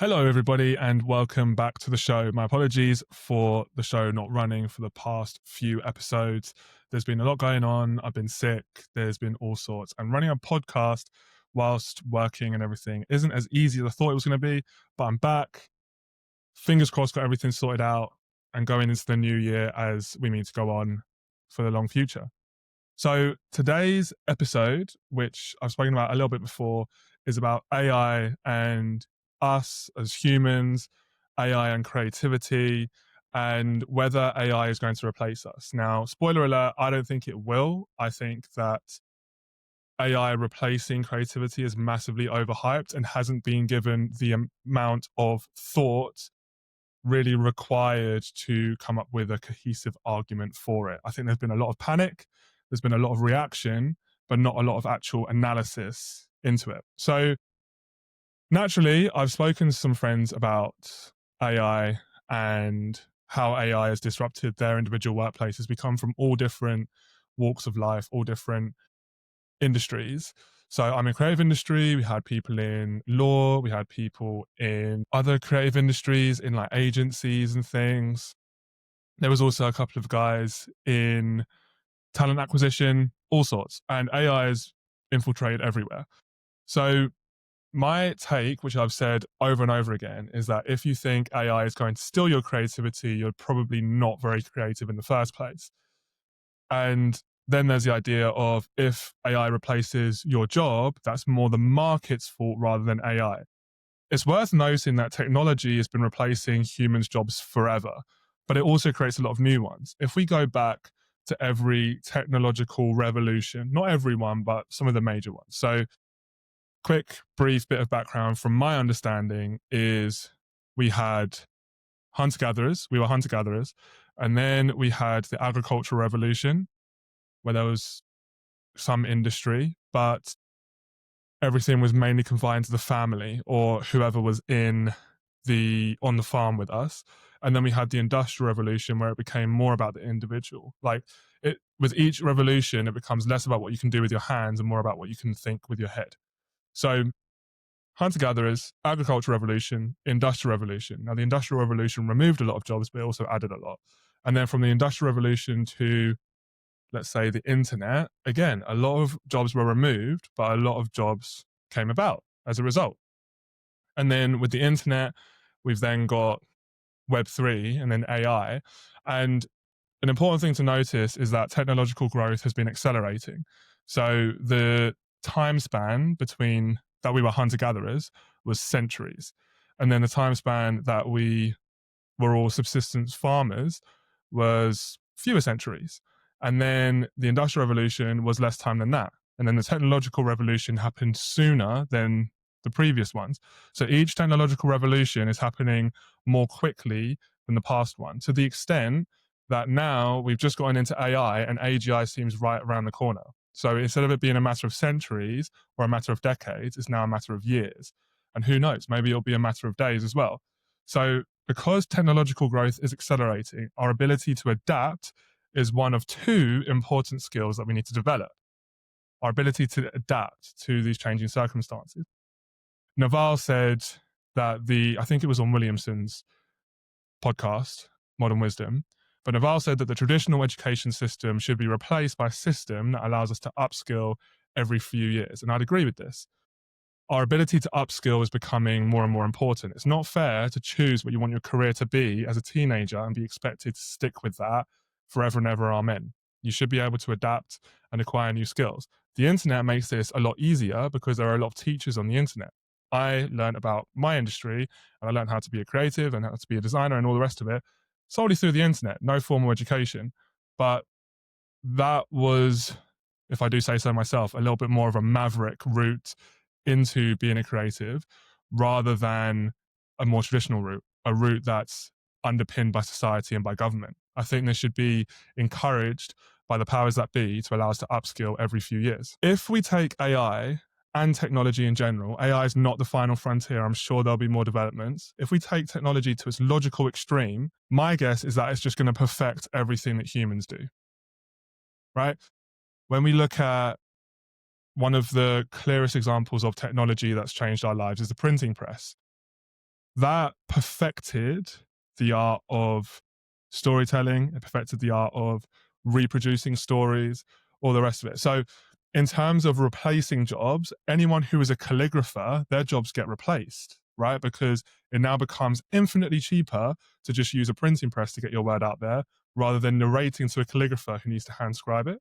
Hello, everybody, and welcome back to the show. My apologies for the show not running for the past few episodes. There's been a lot going on. I've been sick. There's been all sorts. And running a podcast whilst working and everything isn't as easy as I thought it was going to be, but I'm back. Fingers crossed, got everything sorted out and going into the new year as we mean to go on for the long future. So today's episode, which I've spoken about a little bit before, is about AI and us as humans, AI and creativity, and whether AI is going to replace us. Now, spoiler alert, I don't think it will. I think that AI replacing creativity is massively overhyped and hasn't been given the amount of thought really required to come up with a cohesive argument for it. I think there's been a lot of panic, there's been a lot of reaction, but not a lot of actual analysis into it. So naturally, I've spoken to some friends about AI and how AI has disrupted their individual workplaces. We come from all different walks of life, all different industries. So I'm in creative industry. We had people in law. We had people in other creative industries, in like agencies and things. There was also a couple of guys in talent acquisition, all sorts. And AI is infiltrated everywhere. So my take, which I've said over and over again, is that if you think AI is going to steal your creativity, you're probably not very creative in the first place. And then there's the idea of if AI replaces your job, that's more the market's fault rather than AI. It's worth noting that technology has been replacing humans' jobs forever, but it also creates a lot of new ones. If we go back to every technological revolution, not everyone, but some of the major ones. So, quick, brief bit of background from my understanding is we had we were hunter gatherers, and then we had the agricultural revolution, where there was some industry, but everything was mainly confined to the family or whoever was on the farm with us. And then we had the industrial revolution where it became more about the individual. Like it with each revolution, it becomes less about what you can do with your hands and more about what you can think with your head. So hunter gatherers, agricultural revolution, industrial revolution. Now the industrial revolution removed a lot of jobs, but it also added a lot. And then from the industrial revolution to, let's say, the internet, again, a lot of jobs were removed, but a lot of jobs came about as a result. And then with the internet, we've then got Web3 and then AI. And an important thing to notice is that technological growth has been accelerating. So the time span between that we were hunter gatherers was centuries. And then the time span that we were all subsistence farmers was fewer centuries. And then the Industrial Revolution was less time than that. And then the technological revolution happened sooner than the previous ones. So each technological revolution is happening more quickly than the past one, to the extent that now we've just gotten into AI and AGI seems right around the corner. So instead of it being a matter of centuries or a matter of decades, it's now a matter of years. And who knows, maybe it'll be a matter of days as well. So because technological growth is accelerating, our ability to adapt is one of two important skills that we need to develop. Our ability to adapt to these changing circumstances. Naval said that I think it was on Williamson's podcast, Modern Wisdom, but Naval said that the traditional education system should be replaced by a system that allows us to upskill every few years. And I'd agree with this. Our ability to upskill is becoming more and more important. It's not fair to choose what you want your career to be as a teenager and be expected to stick with that forever and ever, amen. You should be able to adapt and acquire new skills. The internet makes this a lot easier because there are a lot of teachers on the internet. I learned about my industry and I learned how to be a creative and how to be a designer and all the rest of it solely through the internet, no formal education. But that was, if I do say so myself, a little bit more of a maverick route into being a creative rather than a more traditional route, a route that's underpinned by society and by government. I think this should be encouraged by the powers that be to allow us to upskill every few years. If we take AI and technology in general, AI is not the final frontier. I'm sure there'll be more developments. If we take technology to its logical extreme, my guess is that it's just going to perfect everything that humans do, right? When we look at one of the clearest examples of technology that's changed our lives is the printing press. that perfected the art of storytelling. It perfected the art of reproducing stories, all the rest of it. So in terms of replacing jobs, anyone who is a calligrapher, their jobs get replaced, right? Because it now becomes infinitely cheaper to just use a printing press to get your word out there rather than narrating to a calligrapher who needs to hand scribe it.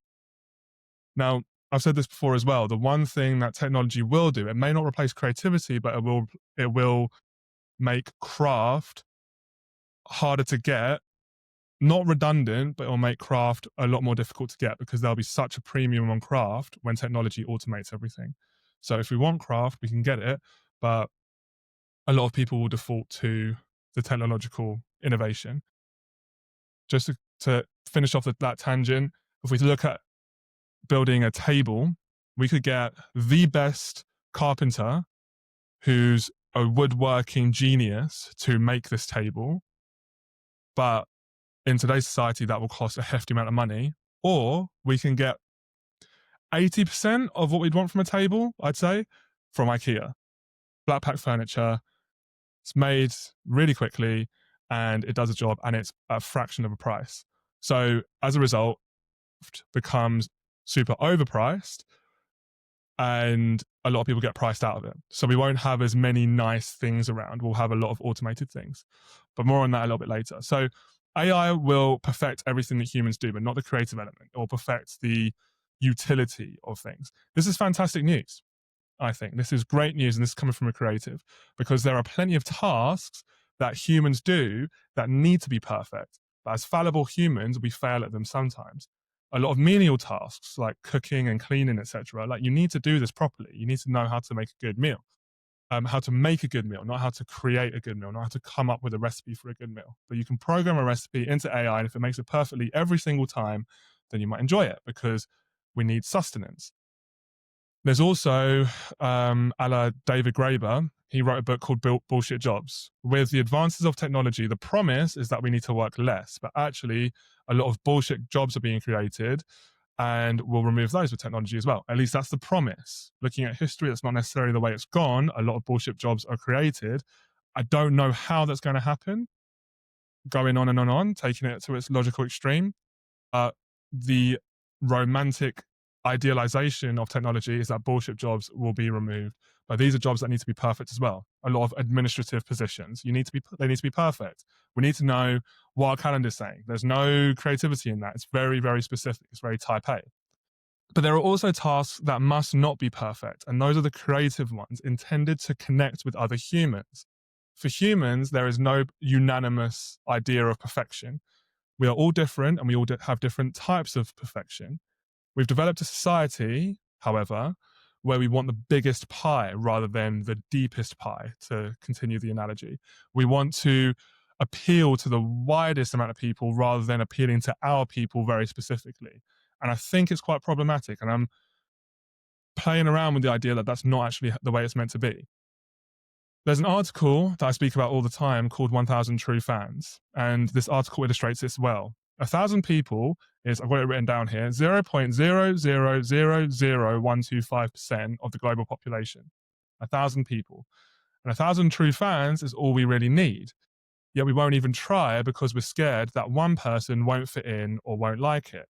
Now, I've said this before as well. The one thing that technology will do, it may not replace creativity, but it will make craft harder to get, not redundant, but it'll make craft a lot more difficult to get because there'll be such a premium on craft when technology automates everything. So if we want craft, we can get it, but a lot of people will default to the technological innovation. Just to finish off that tangent, if we look at building a table, we could get the best carpenter who's a woodworking genius to make this table, but in today's society, that will cost a hefty amount of money. Or we can get 80% of what we'd want from a table, I'd say, from IKEA. Flat pack furniture. It's made really quickly and it does a job and it's a fraction of a price. So as a result, it becomes super overpriced and a lot of people get priced out of it. So we won't have as many nice things around. We'll have a lot of automated things, but more on that a little bit later. So AI will perfect everything that humans do, but not the creative element. It will perfect the utility of things. This is fantastic news, I think. This is great news, and this is coming from a creative, because there are plenty of tasks that humans do that need to be perfect. But as fallible humans, we fail at them sometimes. A lot of menial tasks like cooking and cleaning, etc. Like you need to do this properly. You need to know how to make a good meal. How to make a good meal, not how to create a good meal, not how to come up with a recipe for a good meal. But you can program a recipe into AI, and if it makes it perfectly every single time, then you might enjoy it because we need sustenance. There's also, a la David Graeber, he wrote a book called Bullshit Jobs. With the advances of technology, the promise is that we need to work less, but actually a lot of bullshit jobs are being created and we'll remove those with technology as well. At least that's the promise. Looking at history, that's not necessarily the way it's gone. A lot of bullshit jobs are created. I don't know how that's going to happen, going on and on, taking it to its logical extreme. The romantic idealization of technology is that bullshit jobs will be removed. But these are jobs that need to be perfect as well. A lot of administrative positions, they need to be perfect. We need to know what our calendar's saying. There's no creativity in that. It's very, very specific. It's very type A. But there are also tasks that must not be perfect. And those are the creative ones intended to connect with other humans. For humans, there is no unanimous idea of perfection. We are all different and we all have different types of perfection. We've developed a society, however, where we want the biggest pie rather than the deepest pie, to continue the analogy. We want to appeal to the widest amount of people rather than appealing to our people very specifically. And I think it's quite problematic. And I'm playing around with the idea that that's not actually the way it's meant to be. There's an article that I speak about all the time called 1000 True Fans. And this article illustrates this well. 1,000 people is, I've got it written down here, 0.0000125% of the global population. 1,000 people. And 1,000 true fans is all we really need. Yet we won't even try because we're scared that one person won't fit in or won't like it.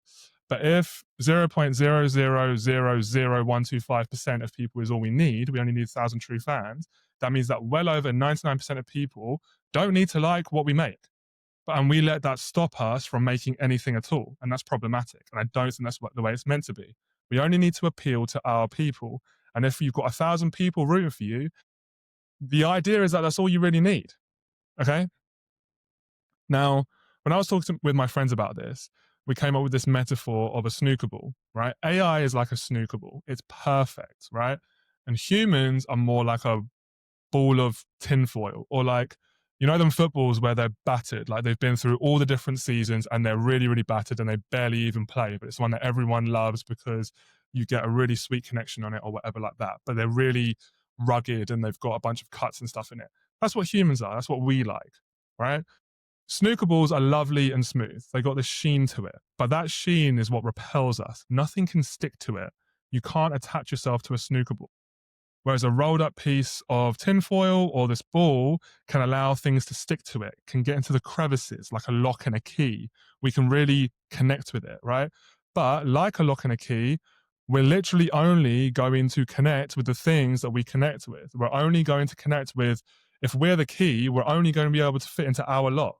But if 0.0000125% of people is all we only need 1,000 true fans, that means that well over 99% of people don't need to like what we make. And we let that stop us from making anything at all. And that's problematic. And I don't think that's the way it's meant to be. We only need to appeal to our people. And if you've got 1,000 people rooting for you, the idea is that that's all you really need. Okay? Now, when I was talking with my friends about this, we came up with this metaphor of a snooker ball, right? AI is like a snooker ball. It's perfect, right? And humans are more like a ball of tinfoil, or like, you know, them footballs where they're battered, like they've been through all the different seasons and they're really, really battered and they barely even play, but it's one that everyone loves because you get a really sweet connection on it or whatever like that. But they're really rugged and they've got a bunch of cuts and stuff in it. That's what humans are. That's what we like, right? Snooker balls are lovely and smooth. They got this sheen to it, but that sheen is what repels us. Nothing can stick to it. You can't attach yourself to a snooker ball. Whereas a rolled up piece of tinfoil or this ball can allow things to stick to it, can get into the crevices like a lock and a key. We can really connect with it, right? But like a lock and a key, we're literally only going to connect with the things that we connect with. We're only going to connect with, if we're the key, we're only going to be able to fit into our lock,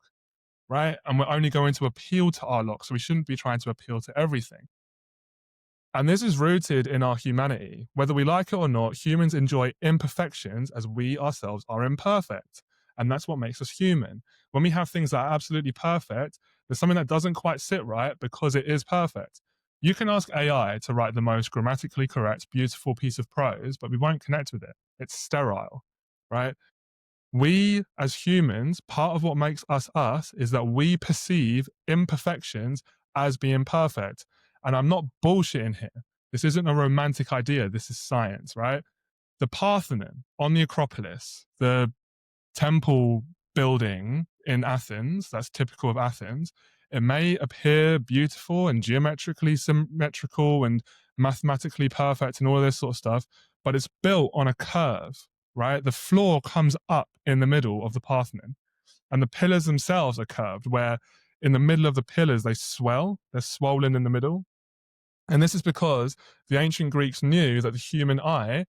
right? And we're only going to appeal to our lock. So we shouldn't be trying to appeal to everything. And this is rooted in our humanity. Whether we like it or not, humans enjoy imperfections as we ourselves are imperfect. And that's what makes us human. When we have things that are absolutely perfect, there's something that doesn't quite sit right because it is perfect. You can ask AI to write the most grammatically correct, beautiful piece of prose, but we won't connect with it. It's sterile, right? We as humans, part of what makes us us is that we perceive imperfections as being perfect. And I'm not bullshitting here. This isn't a romantic idea. This is science, right? The Parthenon on the Acropolis, the temple building in Athens, that's typical of Athens, it may appear beautiful and geometrically symmetrical and mathematically perfect and all this sort of stuff, but it's built on a curve, right? The floor comes up in the middle of the Parthenon, and the pillars themselves are curved, where in the middle of the pillars they swell, they're swollen in the middle. And this is because the ancient Greeks knew that the human eye,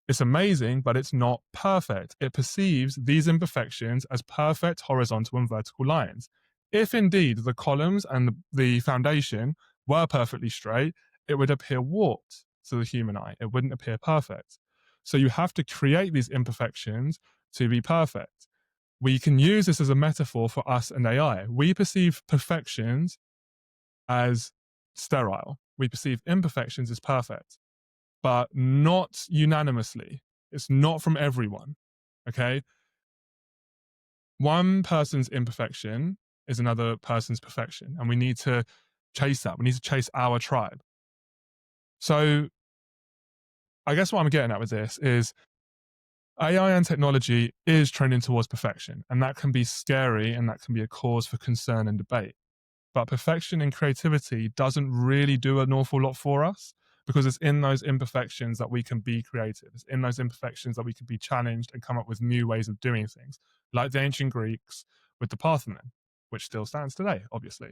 it's amazing, but it's not perfect. It perceives these imperfections as perfect horizontal and vertical lines. If indeed the columns and the foundation were perfectly straight, it would appear warped to the human eye. It wouldn't appear perfect. So you have to create these imperfections to be perfect. We can use this as a metaphor for us and AI. We perceive perfections as sterile. We perceive imperfections as perfect, but not unanimously. It's not from everyone. Okay. One person's imperfection is another person's perfection, and we need to chase that. We need to chase our tribe. So, I guess what I'm getting at with this is AI and technology is trending towards perfection, and that can be scary and that can be a cause for concern and debate. But perfection in creativity doesn't really do an awful lot for us because it's in those imperfections that we can be creative. It's in those imperfections that we can be challenged and come up with new ways of doing things, like the ancient Greeks with the Parthenon, which still stands today, obviously.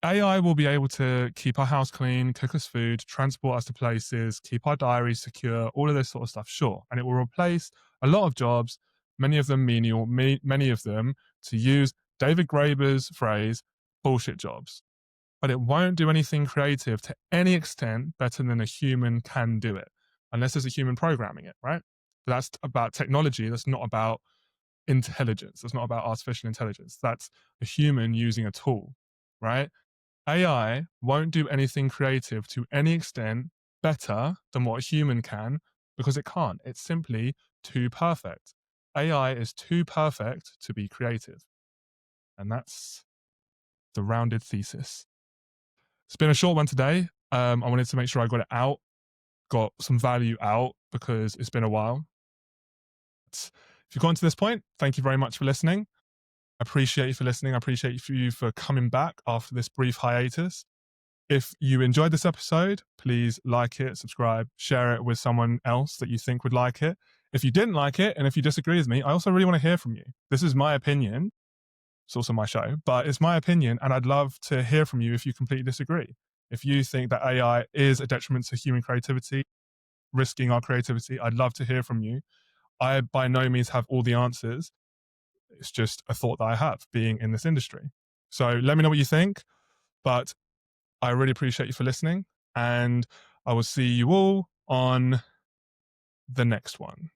AI will be able to keep our house clean, cook us food, transport us to places, keep our diaries secure, all of this sort of stuff, sure. And it will replace a lot of jobs, many of them menial, many of them, to use David Graeber's phrase, bullshit jobs. But it won't do anything creative to any extent better than a human can do it, unless there's a human programming it, right? But that's about technology. That's not about intelligence. That's not about artificial intelligence. That's a human using a tool, right? AI won't do anything creative to any extent better than what a human can because it can't. It's simply too perfect. AI is too perfect to be creative. And that's the rounded thesis. It's been a short one today. I wanted to make sure I got it out, got some value out because it's been a while. If you've gotten to this point, thank you very much for listening. I appreciate you for listening. I appreciate you for coming back after this brief hiatus. If you enjoyed this episode, please like it, subscribe, share it with someone else that you think would like it. If you didn't like it, and if you disagree with me, I also really want to hear from you. This is my opinion. It's also my show, but it's my opinion, and I'd love to hear from you if you completely disagree. If you think that AI is a detriment to human creativity, risking our creativity, I'd love to hear from you. I by no means have all the answers. It's just a thought that I have being in this industry. So let me know what you think, but I really appreciate you for listening, and I will see you all on the next one.